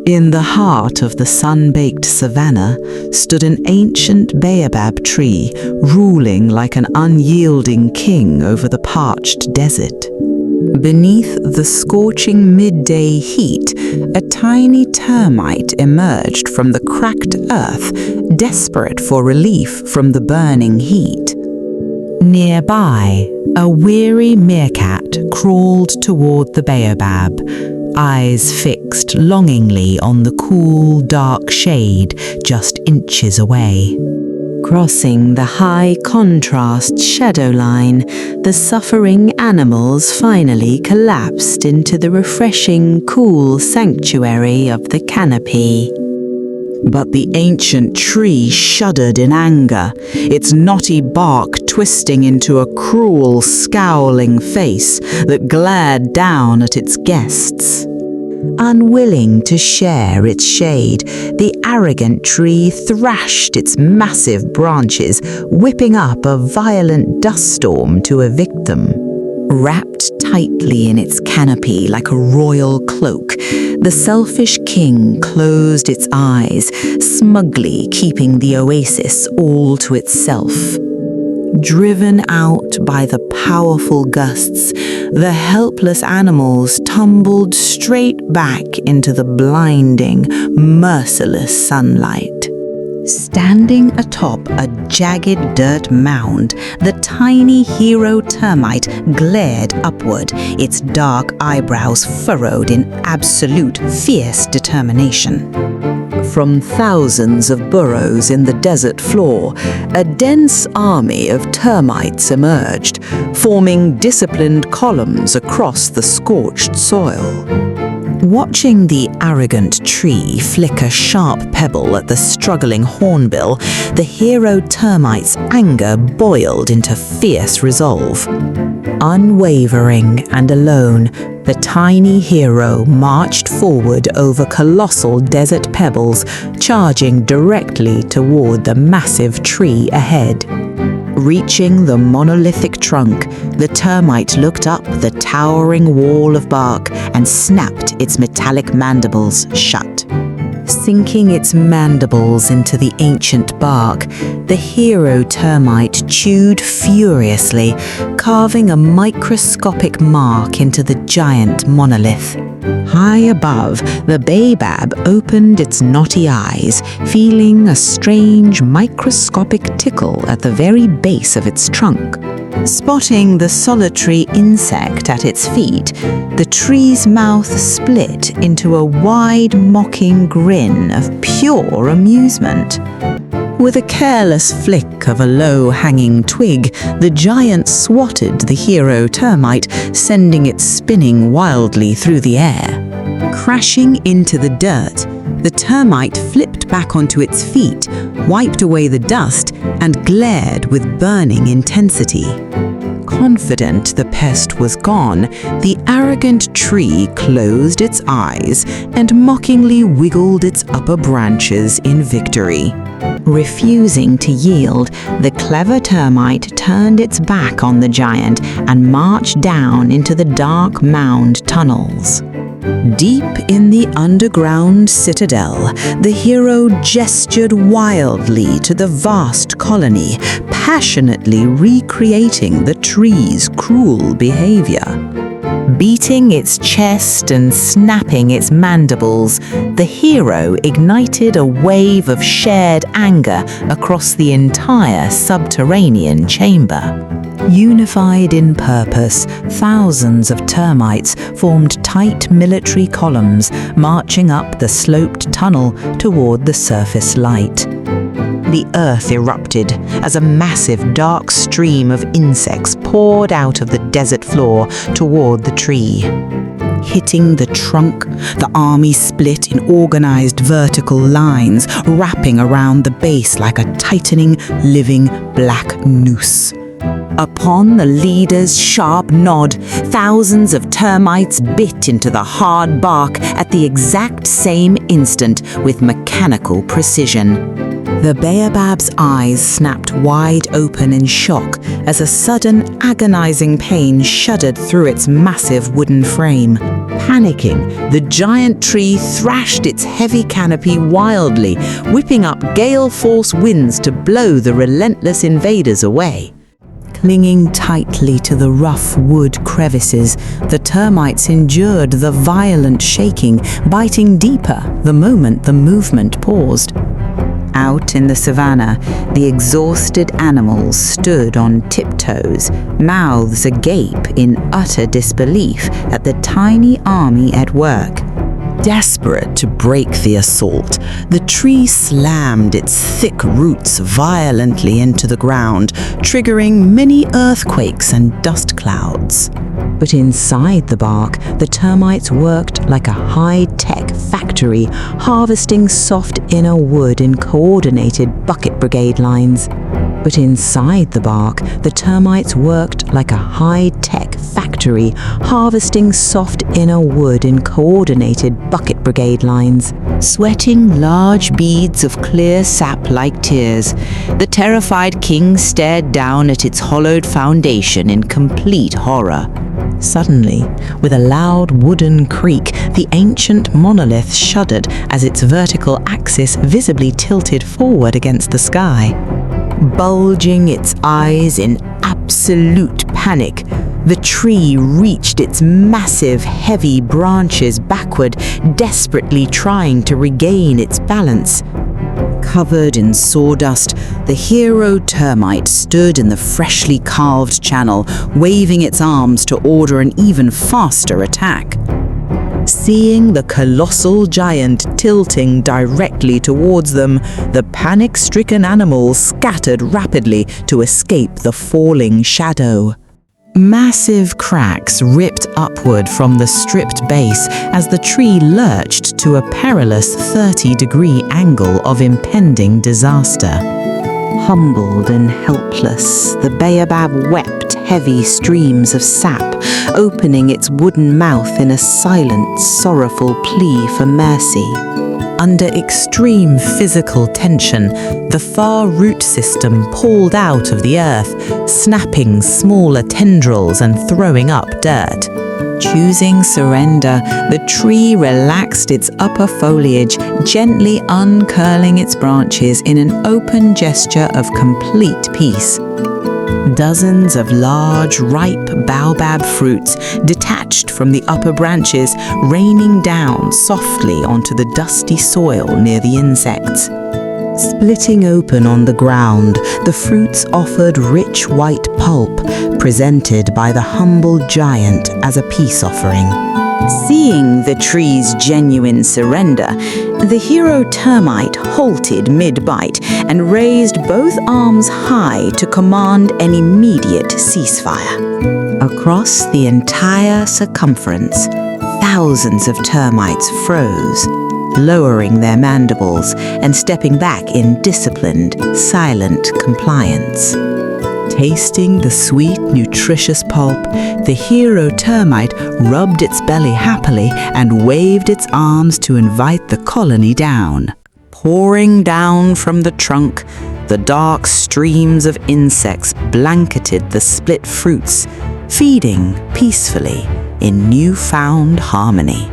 In the heart of the sun-baked savannah stood an ancient baobab tree, ruling like an unyielding king over the parched desert. Beneath the scorching midday heat, a tiny termite emerged from the cracked earth, desperate for relief from the burning heat. Nearby, a weary meerkat crawled toward the baobab, eyes fixed longingly on the cool, dark shade just inches away. Crossing the high-contrast shadow line, the suffering animals finally collapsed into the refreshing, cool sanctuary of the canopy. But the ancient tree shuddered in anger, its knotty bark twisting into a cruel, scowling face that glared down at its guests. Unwilling to share its shade, the arrogant tree thrashed its massive branches, whipping up a violent dust storm to evict them. Wrapped tightly in its canopy like a royal cloak, the selfish king closed its eyes, smugly keeping the oasis all to itself. Driven out by the powerful gusts, the helpless animals tumbled straight back into the blinding, merciless sunlight. Standing atop a jagged dirt mound, the tiny hero termite glared upward, its dark eyebrows furrowed in absolute fierce determination. From thousands of burrows in the desert floor, a dense army of termites emerged, forming disciplined columns across the scorched soil. Watching the arrogant tree flick a sharp pebble at the struggling hornbill, the hero termite's anger boiled into fierce resolve. Unwavering and alone, the tiny hero marched forward over colossal desert pebbles, charging directly toward the massive tree ahead. Reaching the monolithic trunk, the termite looked up the towering wall of bark and snapped its metallic mandibles shut. Sinking its mandibles into the ancient bark, the hero termite chewed furiously, carving a microscopic mark into the giant monolith. High above, the baobab opened its knotty eyes, feeling a strange microscopic tickle at the very base of its trunk. Spotting the solitary insect at its feet, the tree's mouth split into a wide, mocking grin of pure amusement. With a careless flick of a low-hanging twig, the giant swatted the hero termite, sending it spinning wildly through the air. Crashing into the dirt, the termite flipped back onto its feet, wiped away the dust, and glared with burning intensity. Confident the pest was gone, the arrogant tree closed its eyes and mockingly wiggled its upper branches in victory. Refusing to yield, the clever termite turned its back on the giant and marched down into the dark mound tunnels. Deep in the underground citadel, the hero gestured wildly to the vast colony, passionately recreating the tree's cruel behavior. Beating its chest and snapping its mandibles, the hero ignited a wave of shared anger across the entire subterranean chamber. Unified in purpose, thousands of termites formed tight military columns, marching up the sloped tunnel toward the surface light. The earth erupted as a massive dark stream of insects poured out of the desert floor toward the tree. Hitting the trunk, the army split in organized vertical lines, wrapping around the base like a tightening, living black noose. Upon the leader's sharp nod, thousands of termites bit into the hard bark at the exact same instant with mechanical precision. The baobab's eyes snapped wide open in shock as a sudden, agonizing pain shuddered through its massive wooden frame. Panicking, the giant tree thrashed its heavy canopy wildly, whipping up gale-force winds to blow the relentless invaders away. Clinging tightly to the rough wood crevices, the termites endured the violent shaking, biting deeper the moment the movement paused. Out in the savannah, the exhausted animals stood on tiptoes, mouths agape in utter disbelief at the tiny army at work. Desperate to break the assault, the tree slammed its thick roots violently into the ground, triggering many earthquakes and dust clouds. But inside the bark, the termites worked like a high-tech factory, harvesting soft inner wood in coordinated bucket brigade lines. But inside the bark, the termites worked like a high-tech factory, harvesting soft inner wood in coordinated bucket brigade lines. Sweating large beads of clear sap like tears, the terrified king stared down at its hollowed foundation in complete horror. Suddenly, with a loud wooden creak, the ancient monolith shuddered as its vertical axis visibly tilted forward against the sky. Bulging its eyes in absolute panic, the tree reached its massive, heavy branches backward, desperately trying to regain its balance. Covered in sawdust, the hero termite stood in the freshly carved channel, waving its arms to order an even faster attack. Seeing the colossal giant tilting directly towards them, the panic-stricken animals scattered rapidly to escape the falling shadow. Massive cracks ripped upward from the stripped base as the tree lurched to a perilous 30-degree angle of impending disaster. Humbled and helpless, the baobab wept heavy streams of sap, opening its wooden mouth in a silent, sorrowful plea for mercy. Under extreme physical tension, the far root system pulled out of the earth, snapping smaller tendrils and throwing up dirt. Choosing surrender, the tree relaxed its upper foliage, gently uncurling its branches in an open gesture of complete peace. Dozens of large, ripe baobab fruits detached from the upper branches, raining down softly onto the dusty soil near the insects. Splitting open on the ground, the fruits offered rich white pulp, presented by the humble giant as a peace offering. Seeing the tree's genuine surrender, the hero termite halted mid-bite and raised both arms high to command an immediate ceasefire. Across the entire circumference, thousands of termites froze, lowering their mandibles and stepping back in disciplined, silent compliance. Tasting the sweet, nutritious pulp, the hero termite rubbed its belly happily and waved its arms to invite the colony down. Pouring down from the trunk, the dark streams of insects blanketed the split fruits, feeding peacefully in newfound harmony.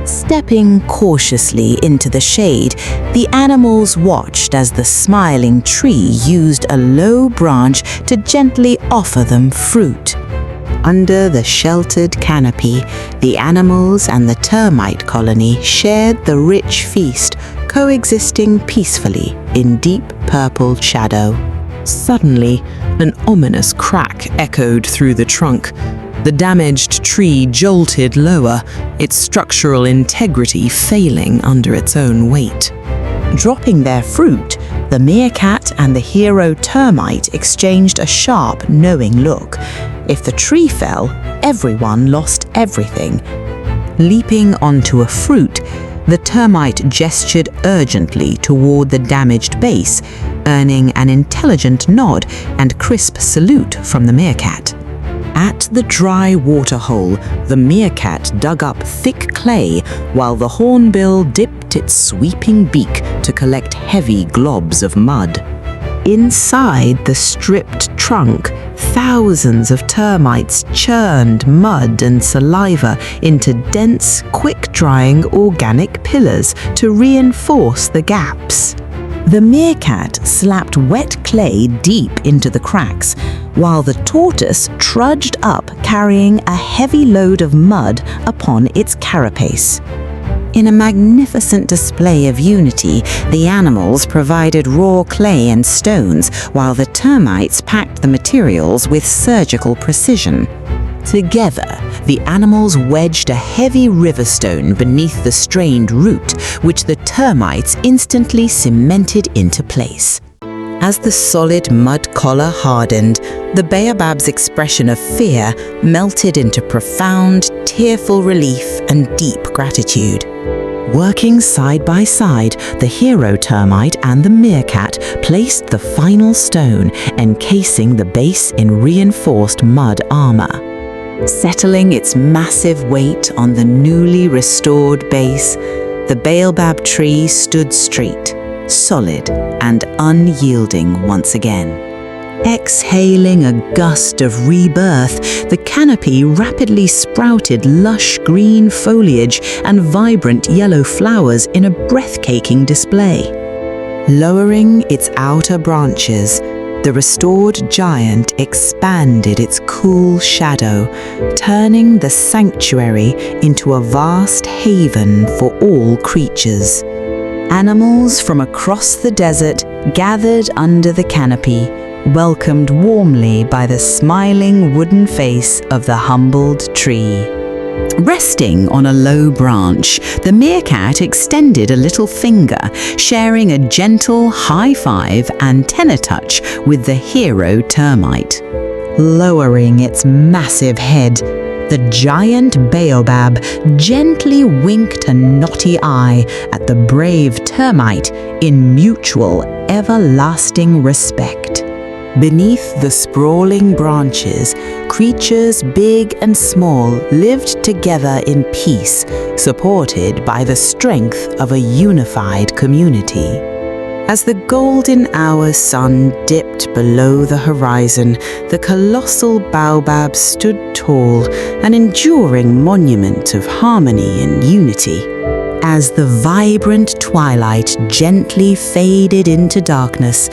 Stepping cautiously into the shade, the animals watched as the smiling tree used a low branch to gently offer them fruit. Under the sheltered canopy, the animals and the termite colony shared the rich feast, coexisting peacefully in deep purple shadow. Suddenly, an ominous crack echoed through the trunk. The damaged tree jolted lower, its structural integrity failing under its own weight. Dropping their fruit, the meerkat and the hero termite exchanged a sharp, knowing look. If the tree fell, everyone lost everything. Leaping onto a fruit, the termite gestured urgently toward the damaged base, earning an intelligent nod and crisp salute from the meerkat. At the dry waterhole, the meerkat dug up thick clay while the hornbill dipped its sweeping beak to collect heavy globs of mud. Inside the stripped trunk, thousands of termites churned mud and saliva into dense, quick-drying organic pillars to reinforce the gaps. The meerkat slapped wet clay deep into the cracks, while the tortoise trudged up carrying a heavy load of mud upon its carapace. In a magnificent display of unity, the animals provided raw clay and stones, while the termites packed the materials with surgical precision. Together, the animals wedged a heavy river stone beneath the strained root, which the termites instantly cemented into place. As the solid mud collar hardened, the baobab's expression of fear melted into profound, tearful relief and deep gratitude. Working side by side, the hero termite and the meerkat placed the final stone, encasing the base in reinforced mud armor. Settling its massive weight on the newly restored base, the baobab tree stood straight, solid and unyielding once again. Exhaling a gust of rebirth, the canopy rapidly sprouted lush green foliage and vibrant yellow flowers in a breathtaking display. Lowering its outer branches, the restored giant expanded its cool shadow, turning the sanctuary into a vast haven for all creatures. Animals from across the desert gathered under the canopy, welcomed warmly by the smiling wooden face of the humbled tree. Resting on a low branch, the meerkat extended a little finger, sharing a gentle high-five antenna touch with the hero termite. Lowering its massive head, the giant baobab gently winked a knotty eye at the brave termite in mutual, everlasting respect. Beneath the sprawling branches, creatures big and small lived together in peace, supported by the strength of a unified community. As the golden hour sun dipped below the horizon, the colossal baobab stood tall, an enduring monument of harmony and unity. As the vibrant twilight gently faded into darkness,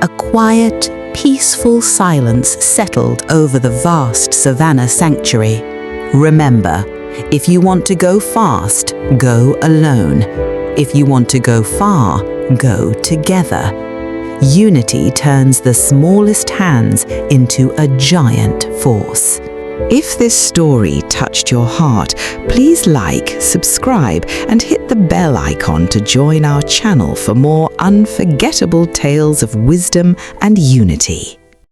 a quiet, peaceful silence settled over the vast savannah sanctuary. Remember, if you want to go fast, go alone. If you want to go far, go together. Unity turns the smallest hands into a giant force. If this story touched your heart, please like, subscribe, and hit the bell icon to join our channel for more unforgettable tales of wisdom and unity.